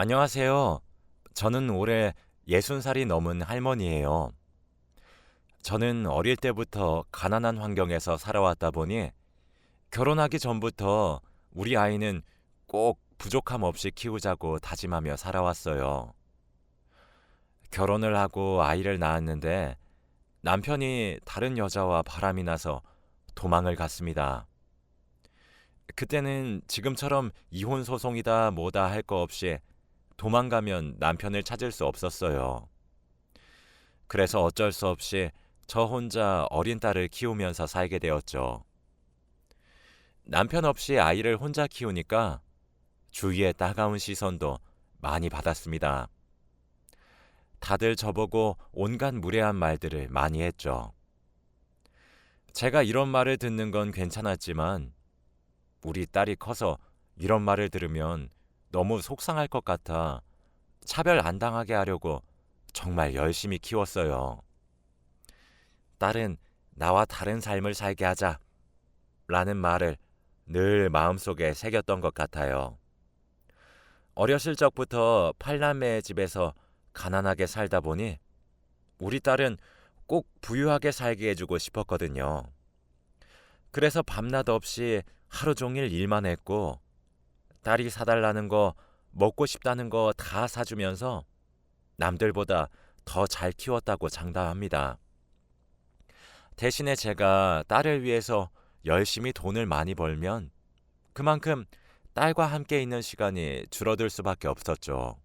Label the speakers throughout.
Speaker 1: 안녕하세요. 저는 올해 60살이 넘은 할머니예요. 저는 어릴 때부터 가난한 환경에서 살아왔다 보니 결혼하기 전부터 우리 아이는 꼭 부족함 없이 키우자고 다짐하며 살아왔어요. 결혼을 하고 아이를 낳았는데 남편이 다른 여자와 바람이 나서 도망을 갔습니다. 그때는 지금처럼 이혼 소송이다 뭐다 할 거 없이 도망가면 남편을 찾을 수 없었어요. 그래서 어쩔 수 없이 저 혼자 어린 딸을 키우면서 살게 되었죠. 남편 없이 아이를 혼자 키우니까 주위의 따가운 시선도 많이 받았습니다. 다들 저보고 온갖 무례한 말들을 많이 했죠. 제가 이런 말을 듣는 건 괜찮았지만 우리 딸이 커서 이런 말을 들으면 너무 속상할 것 같아 차별 안 당하게 하려고 정말 열심히 키웠어요. 딸은 나와 다른 삶을 살게 하자 라는 말을 늘 마음속에 새겼던 것 같아요. 어렸을 적부터 팔남매의 집에서 가난하게 살다 보니 우리 딸은 꼭 부유하게 살게 해주고 싶었거든요. 그래서 밤낮 없이 하루 종일 일만 했고 딸이 사달라는 거, 먹고 싶다는 거 다 사주면서 남들보다 더 잘 키웠다고 장담합니다. 대신에 제가 딸을 위해서 열심히 돈을 많이 벌면 그만큼 딸과 함께 있는 시간이 줄어들 수밖에 없었죠.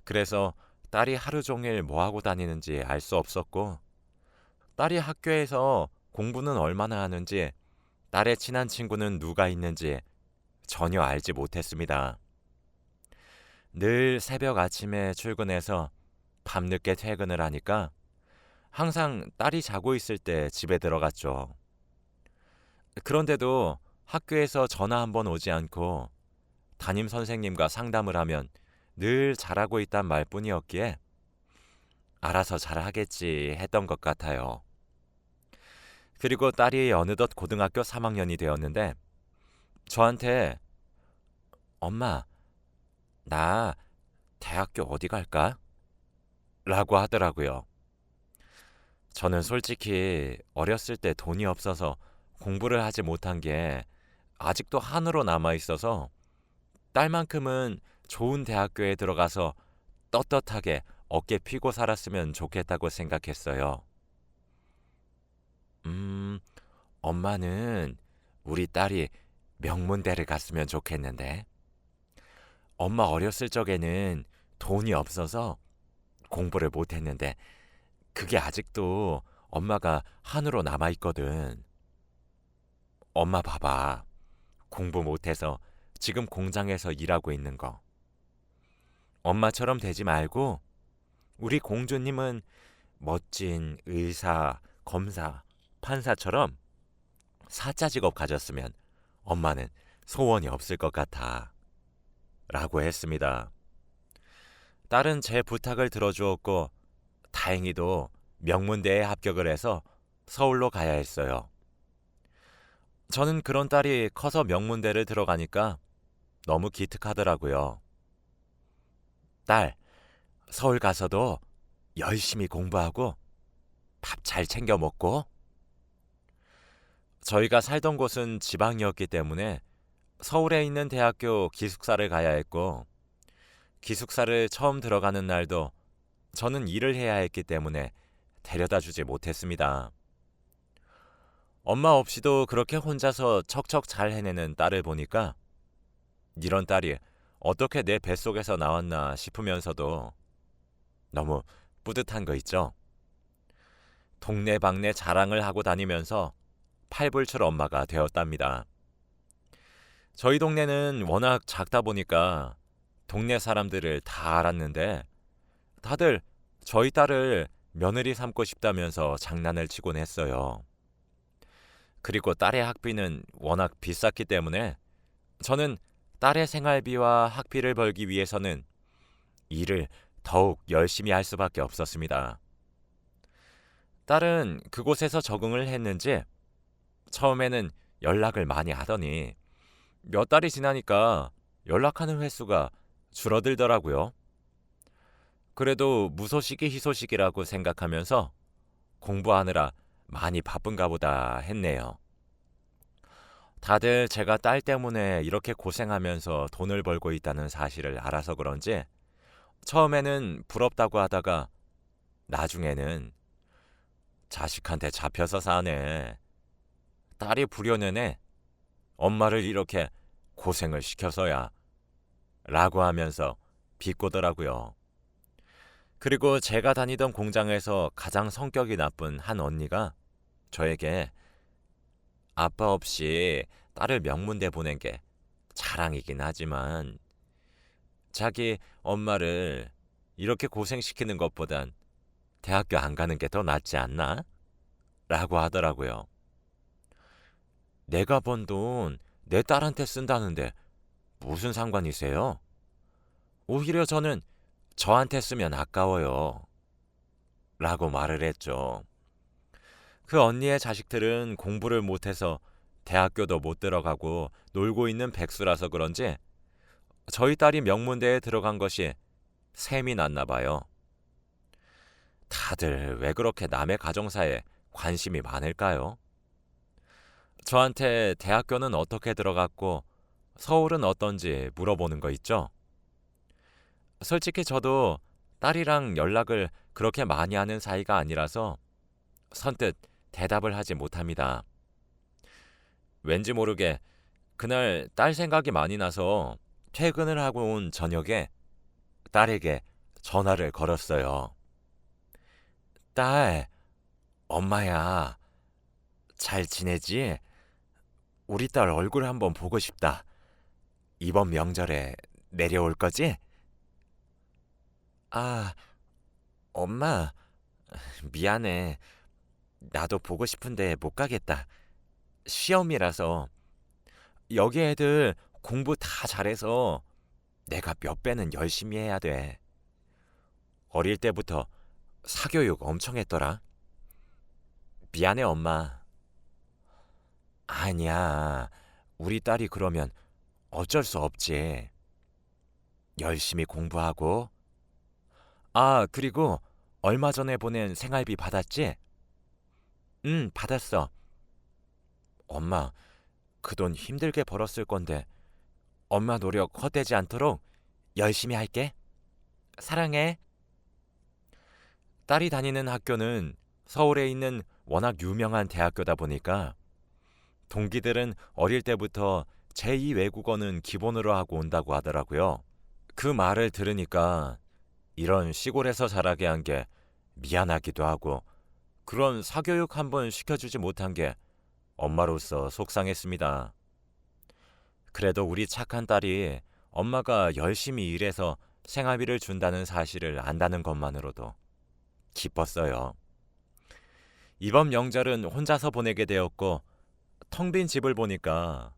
Speaker 1: 그래서 딸이 하루 종일 뭐 하고 다니는지 알 수 없었고, 딸이 학교에서 공부는 얼마나 하는지, 딸의 친한 친구는 누가 있는지 전혀 알지 못했습니다. 늘 새벽 아침에 출근해서 밤늦게 퇴근을 하니까 항상 딸이 자고 있을 때 집에 들어갔죠. 그런데도 학교에서 전화 한 번 오지 않고 담임 선생님과 상담을 하면 늘 잘하고 있단 말뿐이었기에 알아서 잘하겠지 했던 것 같아요. 그리고 딸이 어느덧 고등학교 3학년이 되었는데 저한테 엄마, 나 대학교 어디 갈까? 라고 하더라고요. 저는 솔직히 어렸을 때 돈이 없어서 공부를 하지 못한 게 아직도 한으로 남아 있어서 딸만큼은 좋은 대학교에 들어가서 떳떳하게 어깨 피고 살았으면 좋겠다고 생각했어요. 음, 엄마는 우리 딸이 명문대를 갔으면 좋겠는데. 엄마 어렸을 적에는 돈이 없어서 공부를 못했는데 그게 아직도 엄마가 한으로 남아 있거든. 엄마 봐봐. 공부 못해서 지금 공장에서 일하고 있는 거. 엄마처럼 되지 말고 우리 공주님은 멋진 의사, 검사, 판사처럼 사자 직업 가졌으면 엄마는 소원이 없을 것 같아. 라고 했습니다. 딸은 제 부탁을 들어주었고 다행히도 명문대에 합격을 해서 서울로 가야 했어요. 저는 그런 딸이 커서 명문대를 들어가니까 너무 기특하더라고요. 딸, 서울 가서도 열심히 공부하고 밥 잘 챙겨 먹고. 저희가 살던 곳은 지방이었기 때문에 서울에 있는 대학교 기숙사를 가야 했고 기숙사를 처음 들어가는 날도 저는 일을 해야 했기 때문에 데려다 주지 못했습니다. 엄마 없이도 그렇게 혼자서 척척 잘 해내는 딸을 보니까 이런 딸이 어떻게 내 뱃속에서 나왔나 싶으면서도 너무 뿌듯한 거 있죠. 동네방네 자랑을 하고 다니면서 팔불출 엄마가 되었답니다. 저희 동네는 워낙 작다 보니까 동네 사람들을 다 알았는데 다들 저희 딸을 며느리 삼고 싶다면서 장난을 치곤 했어요. 그리고 딸의 학비는 워낙 비쌌기 때문에 저는 딸의 생활비와 학비를 벌기 위해서는 일을 더욱 열심히 할 수밖에 없었습니다. 딸은 그곳에서 적응을 했는지 처음에는 연락을 많이 하더니 몇 달이 지나니까 연락하는 횟수가 줄어들더라고요. 그래도 무소식이 희소식이라고 생각하면서 공부하느라 많이 바쁜가 보다 했네요. 다들 제가 딸 때문에 이렇게 고생하면서 돈을 벌고 있다는 사실을 알아서 그런지 처음에는 부럽다고 하다가 나중에는 자식한테 잡혀서 사네. 딸이 부려내네. 엄마를 이렇게 고생을 시켜서야. 라고 하면서 비꼬더라고요. 그리고 제가 다니던 공장에서 가장 성격이 나쁜 한 언니가 저에게 아빠 없이 딸을 명문대 보낸 게 자랑이긴 하지만 자기 엄마를 이렇게 고생시키는 것보단 대학교 안 가는 게 더 낫지 않나? 라고 하더라고요. 내가 번 돈 내 딸한테 쓴다는데 무슨 상관이세요? 오히려 저는 저한테 쓰면 아까워요. 라고 말을 했죠. 그 언니의 자식들은 공부를 못해서 대학교도 못 들어가고 놀고 있는 백수라서 그런지 저희 딸이 명문대에 들어간 것이 셈이 났나 봐요. 다들 왜 그렇게 남의 가정사에 관심이 많을까요? 저한테 대학교는 어떻게 들어갔고 서울은 어떤지 물어보는 거 있죠? 솔직히 저도 딸이랑 연락을 그렇게 많이 하는 사이가 아니라서 선뜻 대답을 하지 못합니다. 왠지 모르게 그날 딸 생각이 많이 나서 퇴근을 하고 온 저녁에 딸에게 전화를 걸었어요. 딸, 엄마야, 잘 지내지? 우리 딸 얼굴 한번 보고 싶다. 이번 명절에 내려올 거지? 아, 엄마, 미안해. 나도 보고 싶은데 못 가겠다. 시험이라서. 여기 애들 공부 다 잘해서 내가 몇 배는 열심히 해야 돼. 어릴 때부터 사교육 엄청 했더라. 미안해, 엄마. 아니야. 우리 딸이 그러면 어쩔 수 없지. 열심히 공부하고. 아, 그리고 얼마 전에 보낸 생활비 받았지? 응, 받았어. 엄마, 그 돈 힘들게 벌었을 건데 엄마 노력 헛되지 않도록 열심히 할게. 사랑해. 딸이 다니는 학교는 서울에 있는 워낙 유명한 대학교다 보니까 동기들은 어릴 때부터 제2 외국어는 기본으로 하고 온다고 하더라고요. 그 말을 들으니까 이런 시골에서 자라게 한 게 미안하기도 하고 그런 사교육 한번 시켜주지 못한 게 엄마로서 속상했습니다. 그래도 우리 착한 딸이 엄마가 열심히 일해서 생활비를 준다는 사실을 안다는 것만으로도 기뻤어요. 이번 명절은 혼자서 보내게 되었고 텅 빈 집을 보니까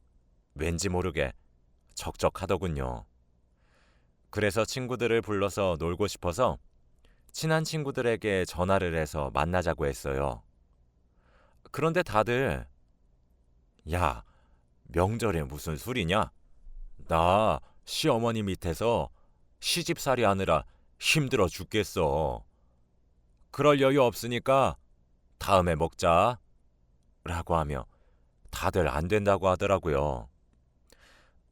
Speaker 1: 왠지 모르게 적적하더군요. 그래서 친구들을 불러서 놀고 싶어서 친한 친구들에게 전화를 해서 만나자고 했어요. 그런데 다들 야, 명절에 무슨 술이냐? 나 시어머니 밑에서 시집살이 하느라 힘들어 죽겠어. 그럴 여유 없으니까 다음에 먹자. 라고 하며 다들 안 된다고 하더라고요.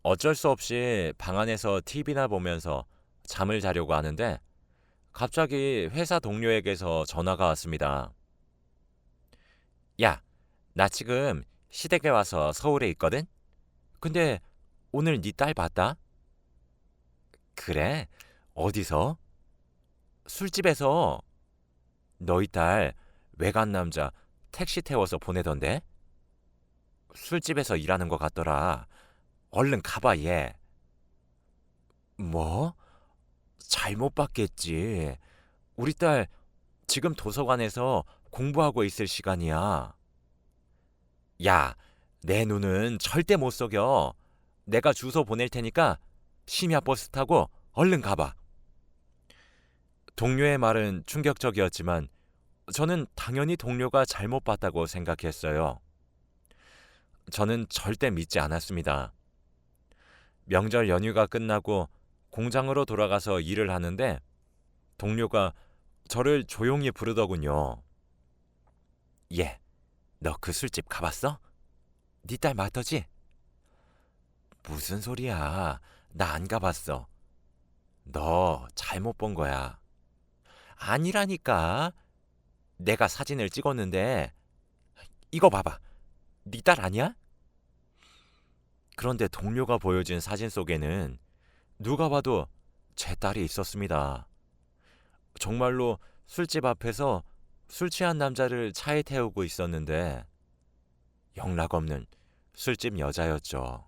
Speaker 1: 어쩔 수 없이 방 안에서 TV나 보면서 잠을 자려고 하는데 갑자기 회사 동료에게서 전화가 왔습니다. 야, 나 지금 시댁에 와서 서울에 있거든? 근데 오늘 네 딸 봤다? 그래? 어디서? 술집에서. 너희 딸 외간 남자 택시 태워서 보내던데? 술집에서 일하는 것 같더라. 얼른 가봐 얘. 뭐? 잘못 봤겠지. 우리 딸 지금 도서관에서 공부하고 있을 시간이야. 야, 내 눈은 절대 못 속여. 내가 주소 보낼 테니까 심야 버스 타고 얼른 가봐. 동료의 말은 충격적이었지만 저는 당연히 동료가 잘못 봤다고 생각했어요. 저는 절대 믿지 않았습니다. 명절 연휴가 끝나고 공장으로 돌아가서 일을 하는데 동료가 저를 조용히 부르더군요. 얘, 너 그 술집 가봤어? 네 딸 맞더지? 무슨 소리야. 나 안 가봤어. 너 잘못 본 거야. 아니라니까. 내가 사진을 찍었는데 이거 봐봐. 네 딸 아니야? 그런데 동료가 보여준 사진 속에는 누가 봐도 제 딸이 있었습니다. 정말로 술집 앞에서 술 취한 남자를 차에 태우고 있었는데 영락없는 술집 여자였죠.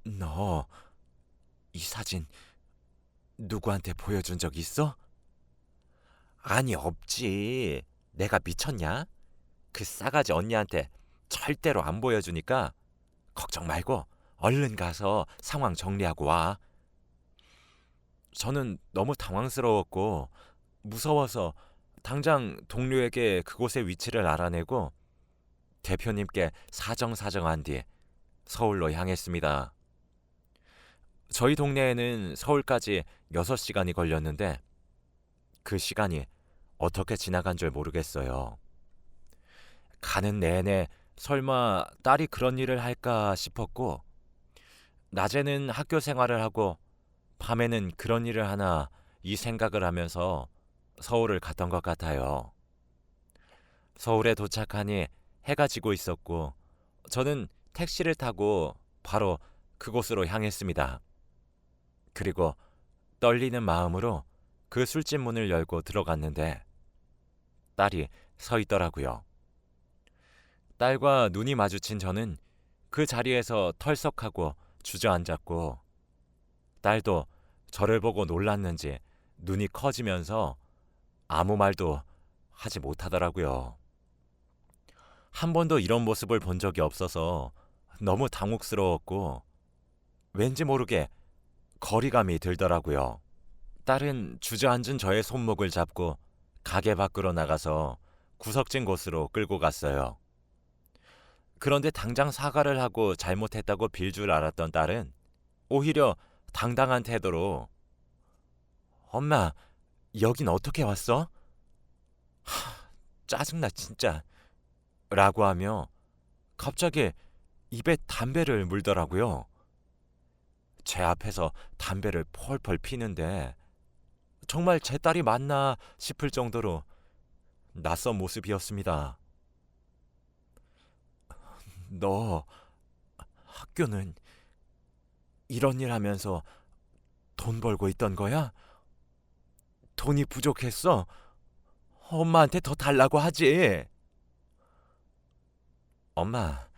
Speaker 1: 너 이 사진 누구한테 보여준 적 있어? 아니, 없지. 내가 미쳤냐? 그 싸가지 언니한테 절대로 안 보여주니까 걱정 말고 얼른 가서 상황 정리하고 와. 저는 너무 당황스러웠고 무서워서 당장 동료에게 그곳의 위치를 알아내고 대표님께 사정한 뒤 서울로 향했습니다. 저희 동네에는 서울까지 6시간이 걸렸는데 그 시간이 어떻게 지나간 줄 모르겠어요. 가는 내내 설마 딸이 그런 일을 할까 싶었고 낮에는 학교 생활을 하고 밤에는 그런 일을 하나 이 생각을 하면서 서울을 갔던 것 같아요. 서울에 도착하니 해가 지고 있었고 저는 택시를 타고 바로 그곳으로 향했습니다. 그리고 떨리는 마음으로 그 술집 문을 열고 들어갔는데 딸이 서 있더라고요. 딸과 눈이 마주친 저는 그 자리에서 털썩하고 주저앉았고 딸도 저를 보고 놀랐는지 눈이 커지면서 아무 말도 하지 못하더라고요. 한 번도 이런 모습을 본 적이 없어서 너무 당혹스러웠고 왠지 모르게 거리감이 들더라고요. 딸은 주저앉은 저의 손목을 잡고 가게 밖으로 나가서 구석진 곳으로 끌고 갔어요. 그런데 당장 사과를 하고 잘못했다고 빌 줄 알았던 딸은 오히려 당당한 태도로 엄마, 여긴 어떻게 왔어? 짜증나 진짜 라고 하며 갑자기 입에 담배를 물더라고요. 제 앞에서 담배를 펄펄 피는데 정말 제 딸이 맞나 싶을 정도로 낯선 모습이었습니다. 너 학교는 이런 일 하면서 돈 벌고 있던 거야? 돈이 부족했어? 엄마한테 더 달라고 하지. 엄마,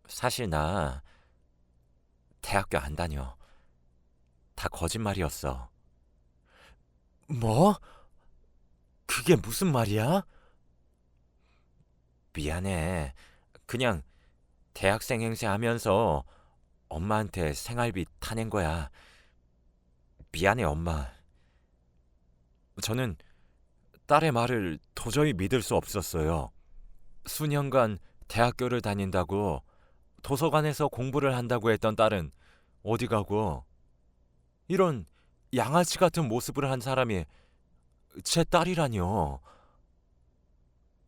Speaker 1: 사실 나 대학교 안 다녀. 다 거짓말이었어. 뭐? 그게 무슨 말이야? 미안해. 그냥 대학생 행세하면서 엄마한테 생활비 타낸 거야. 미안해, 엄마. 저는 딸의 말을 도저히 믿을 수 없었어요. 수년간 대학교를 다닌다고 도서관에서 공부를 한다고 했던 딸은 어디 가고 이런 양아치 같은 모습을 한 사람이 제 딸이라뇨.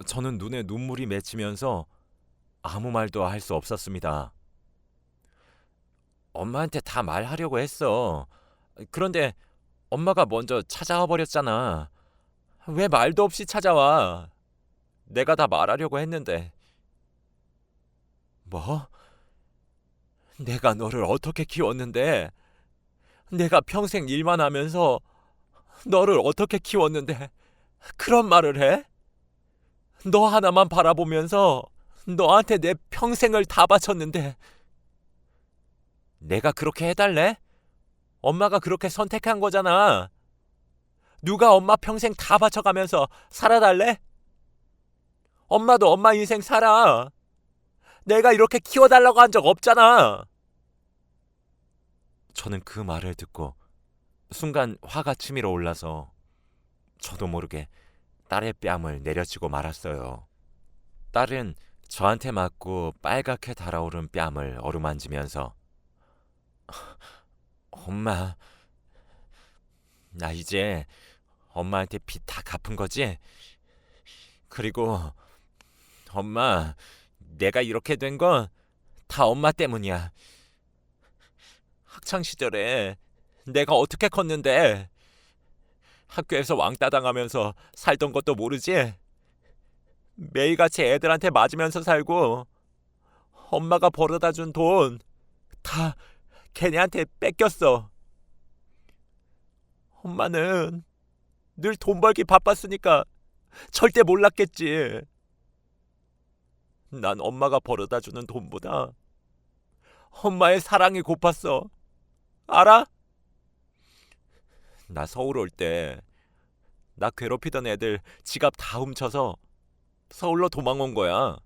Speaker 1: 저는 눈에 눈물이 맺히면서 아무 말도 할 수 없었습니다. 엄마한테 다 말하려고 했어. 그런데 엄마가 먼저 찾아와 버렸잖아. 왜 말도 없이 찾아와? 내가 다 말하려고 했는데. 뭐? 내가 너를 어떻게 키웠는데? 내가 평생 일만 하면서 너를 어떻게 키웠는데 그런 말을 해? 너 하나만 바라보면서 너한테 내 평생을 다 바쳤는데 내가 그렇게 해달래? 엄마가 그렇게 선택한 거잖아. 누가 엄마 평생 다 바쳐가면서 살아달래? 엄마도 엄마 인생 살아. 내가 이렇게 키워달라고 한 적 없잖아. 저는 그 말을 듣고 순간 화가 치밀어 올라서 저도 모르게 딸의 뺨을 내려치고 말았어요. 딸은 저한테 맞고 빨갛게 달아오른 뺨을 어루만지면서 엄마, 나 이제 엄마한테 빚 다 갚은 거지? 그리고 엄마, 내가 이렇게 된 건 다 엄마 때문이야. 학창 시절에 내가 어떻게 컸는데 학교에서 왕따 당하면서 살던 것도 모르지? 매일같이 애들한테 맞으면서 살고 엄마가 벌어다 준 돈 다 걔네한테 뺏겼어. 엄마는 늘 돈 벌기 바빴으니까 절대 몰랐겠지. 난 엄마가 벌어다 주는 돈보다 엄마의 사랑이 고팠어. 알아? 나 서울 올 때 나 괴롭히던 애들 지갑 다 훔쳐서 서울로 도망 온 거야.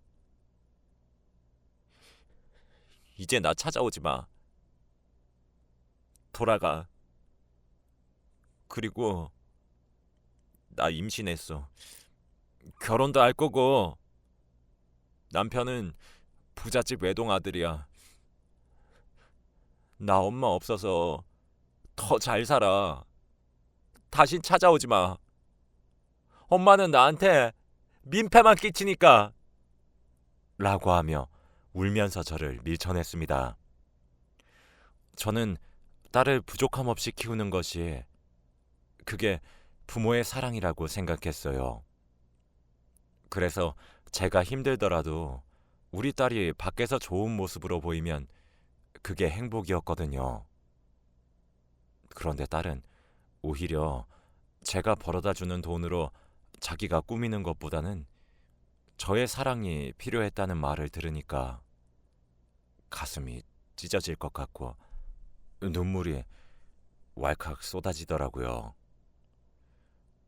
Speaker 1: 이제 나 찾아오지 마. 돌아가. 그리고 나 임신했어. 결혼도 할 거고 남편은 부잣집 외동 아들이야. 나 엄마 없어서 더 잘 살아. 다신 찾아오지 마. 엄마는 나한테 민폐만 끼치니까. 라고 하며 울면서 저를 밀쳐냈습니다. 저는 딸을 부족함 없이 키우는 것이 그게 부모의 사랑이라고 생각했어요. 그래서 제가 힘들더라도 우리 딸이 밖에서 좋은 모습으로 보이면 그게 행복이었거든요. 그런데 딸은 오히려 제가 벌어다 주는 돈으로 자기가 꾸미는 것보다는 저의 사랑이 필요했다는 말을 들으니까 가슴이 찢어질 것 같고 눈물이 왈칵 쏟아지더라고요.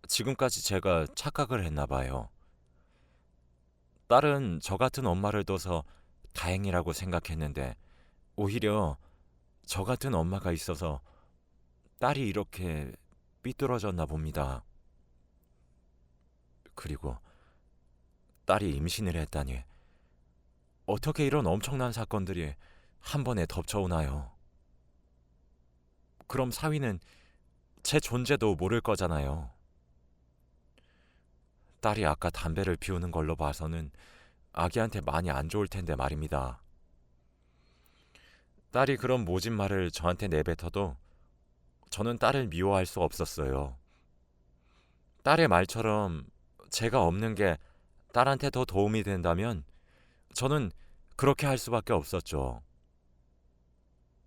Speaker 1: 지금까지 제가 착각을 했나 봐요. 딸은 저 같은 엄마를 둬서 다행이라고 생각했는데 오히려 저 같은 엄마가 있어서 딸이 이렇게 삐뚤어졌나 봅니다. 그리고 딸이 임신을 했다니 어떻게 이런 엄청난 사건들이 한 번에 덮쳐오나요? 그럼 사위는 제 존재도 모를 거잖아요. 딸이 아까 담배를 피우는 걸로 봐서는 아기한테 많이 안 좋을 텐데 말입니다. 딸이 그런 모진 말을 저한테 내뱉어도 저는 딸을 미워할 수 없었어요. 딸의 말처럼 제가 없는 게 딸한테 더 도움이 된다면 저는 그렇게 할 수밖에 없었죠.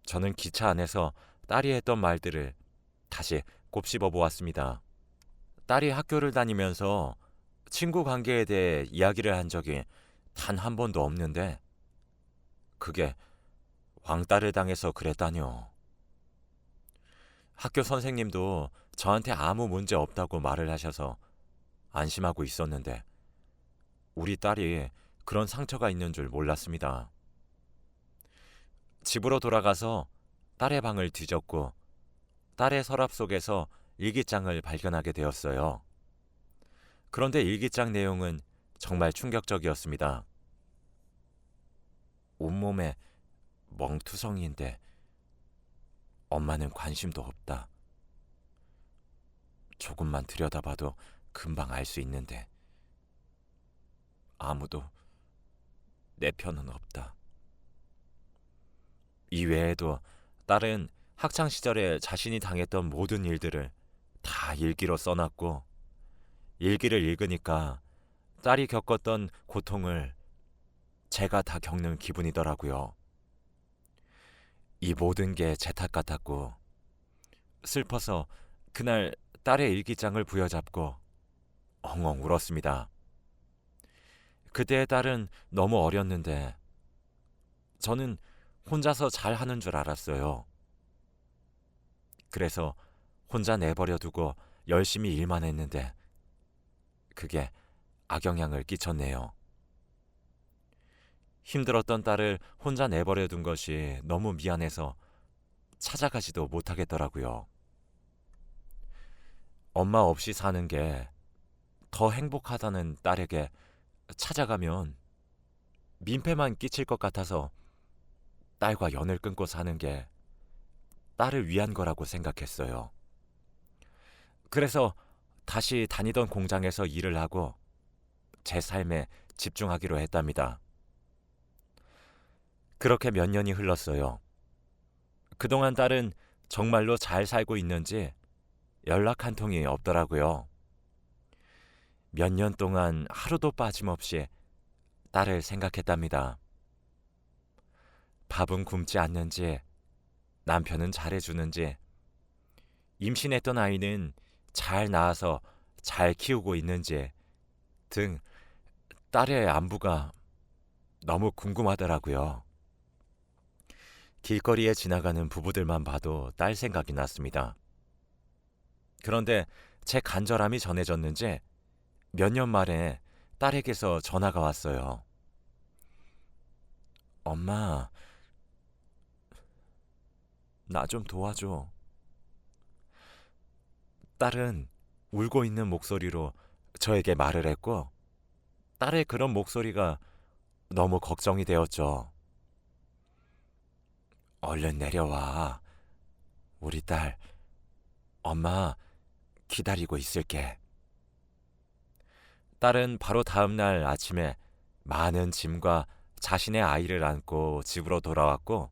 Speaker 1: 저는 기차 안에서 딸이 했던 말들을 다시 곱씹어 보았습니다. 딸이 학교를 다니면서 친구 관계에 대해 이야기를 한 적이 단 한 번도 없는데 그게 왕따를 당해서 그랬다뇨. 학교 선생님도 저한테 아무 문제 없다고 말을 하셔서 안심하고 있었는데 우리 딸이 그런 상처가 있는 줄 몰랐습니다. 집으로 돌아가서 딸의 방을 뒤졌고 딸의 서랍 속에서 일기장을 발견하게 되었어요. 그런데 일기장 내용은 정말 충격적이었습니다. 온몸에 멍투성이인데 엄마는 관심도 없다. 조금만 들여다봐도 금방 알 수 있는데 아무도 내 편은 없다. 이외에도 딸은 학창 시절에 자신이 당했던 모든 일들을 다 일기로 써놨고 일기를 읽으니까 딸이 겪었던 고통을 제가 다 겪는 기분이더라고요. 이 모든 게 제 탓 같았고 슬퍼서 그날 딸의 일기장을 부여잡고 엉엉 울었습니다. 그때의 딸은 너무 어렸는데 저는 혼자서 잘 하는 줄 알았어요. 그래서 혼자 내버려 두고 열심히 일만 했는데 그게 악영향을 끼쳤네요. 힘들었던 딸을 혼자 내버려 둔 것이 너무 미안해서 찾아가지도 못하겠더라고요. 엄마 없이 사는 게 더 행복하다는 딸에게 찾아가면 민폐만 끼칠 것 같아서 딸과 연을 끊고 사는 게 딸을 위한 거라고 생각했어요. 그래서 다시 다니던 공장에서 일을 하고 제 삶에 집중하기로 했답니다. 그렇게 몇 년이 흘렀어요. 그동안 딸은 정말로 잘 살고 있는지 연락 한 통이 없더라고요. 몇 년 동안 하루도 빠짐없이 딸을 생각했답니다. 밥은 굶지 않는지, 남편은 잘해주는지, 임신했던 아이는 잘 낳아서 잘 키우고 있는지 등 딸의 안부가 너무 궁금하더라고요. 길거리에 지나가는 부부들만 봐도 딸 생각이 났습니다. 그런데 제 간절함이 전해졌는지 몇 년 만에 딸에게서 전화가 왔어요. 엄마, 나 좀 도와줘. 딸은 울고 있는 목소리로 저에게 말을 했고, 딸의 그런 목소리가 너무 걱정이 되었죠. 얼른 내려와. 우리 딸, 엄마 기다리고 있을게. 딸은 바로 다음 날 아침에 많은 짐과 자신의 아이를 안고 집으로 돌아왔고,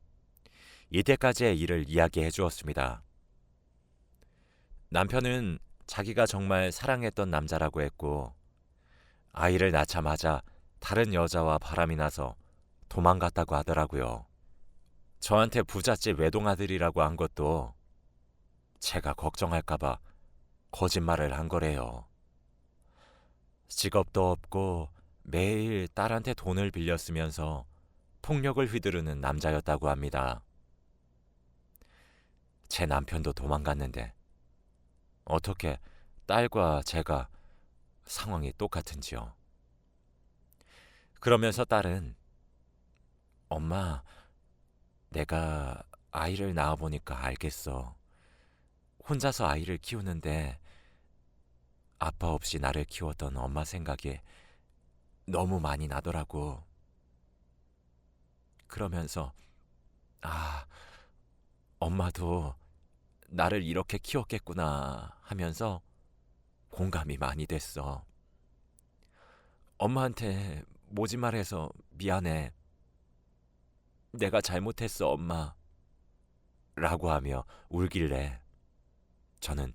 Speaker 1: 이때까지의 일을 이야기해 주었습니다. 남편은 자기가 정말 사랑했던 남자라고 했고, 아이를 낳자마자 다른 여자와 바람이 나서 도망갔다고 하더라고요. 저한테 부잣집 외동아들이라고 한 것도 제가 걱정할까봐 거짓말을 한 거래요. 직업도 없고 매일 딸한테 돈을 빌렸으면서 폭력을 휘두르는 남자였다고 합니다. 제 남편도 도망갔는데 어떻게 딸과 제가 상황이 똑같은지요. 그러면서 딸은 엄마, 내가 아이를 낳아보니까 알겠어. 혼자서 아이를 키우는데 아빠 없이 나를 키웠던 엄마 생각이 너무 많이 나더라고. 그러면서 아, 엄마도 나를 이렇게 키웠겠구나 하면서 공감이 많이 됐어. 엄마한테 모진말해서 미안해. 내가 잘못했어, 엄마. 라고 하며 울길래 저는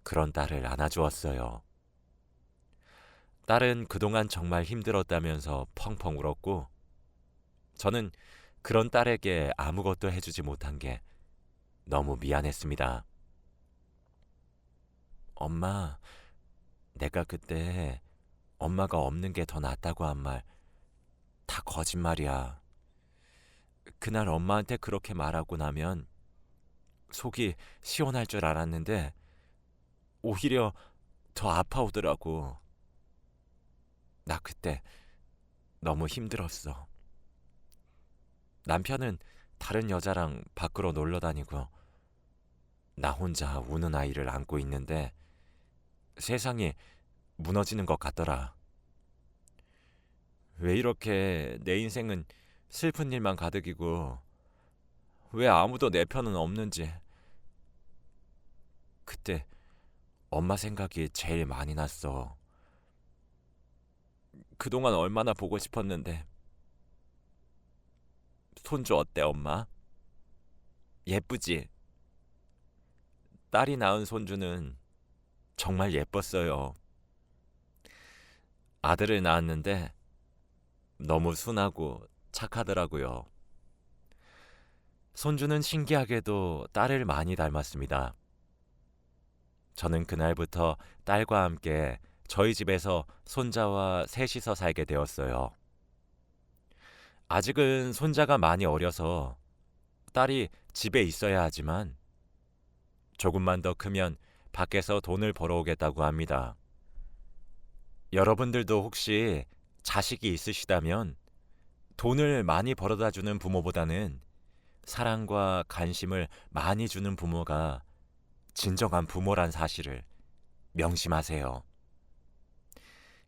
Speaker 1: 그런 딸을 안아주었어요. 딸은 그동안 정말 힘들었다면서 펑펑 울었고, 저는 그런 딸에게 아무것도 해주지 못한 게 너무 미안했습니다. 엄마, 내가 그때 엄마가 없는 게 더 낫다고 한 말 다 거짓말이야. 그날 엄마한테 그렇게 말하고 나면 속이 시원할 줄 알았는데 오히려 더 아파오더라고. 나 그때 너무 힘들었어. 남편은 다른 여자랑 밖으로 놀러 다니고 나 혼자 우는 아이를 안고 있는데 세상이 무너지는 것 같더라. 왜 이렇게 내 인생은 슬픈 일만 가득이고 왜 아무도 내 편은 없는지. 그때 엄마 생각이 제일 많이 났어. 그동안 얼마나 보고 싶었는데. 손주 어때, 엄마? 예쁘지? 딸이 낳은 손주는 정말 예뻤어요. 아들을 낳았는데 너무 순하고 착하더라고요. 손주는 신기하게도 딸을 많이 닮았습니다. 저는 그날부터 딸과 함께 저희 집에서 손자와 셋이서 살게 되었어요. 아직은 손자가 많이 어려서 딸이 집에 있어야 하지만 조금만 더 크면 밖에서 돈을 벌어오겠다고 합니다. 여러분들도 혹시 자식이 있으시다면 돈을 많이 벌어다 주는 부모보다는 사랑과 관심을 많이 주는 부모가 진정한 부모란 사실을 명심하세요.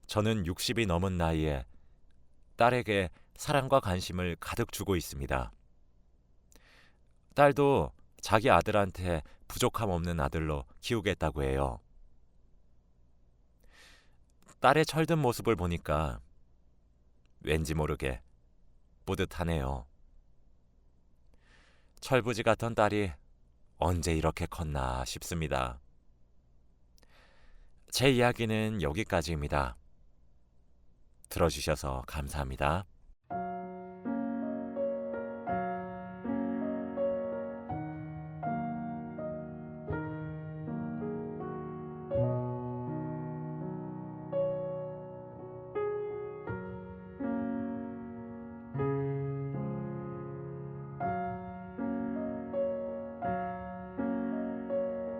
Speaker 1: 저는 60이 넘은 나이에 딸에게 사랑과 관심을 가득 주고 있습니다. 딸도 자기 아들한테 부족함 없는 아들로 키우겠다고 해요. 딸의 철든 모습을 보니까 왠지 모르게 뿌듯하네요. 철부지 같던 딸이 언제 이렇게 컸나 싶습니다. 제 이야기는 여기까지입니다. 들어주셔서 감사합니다.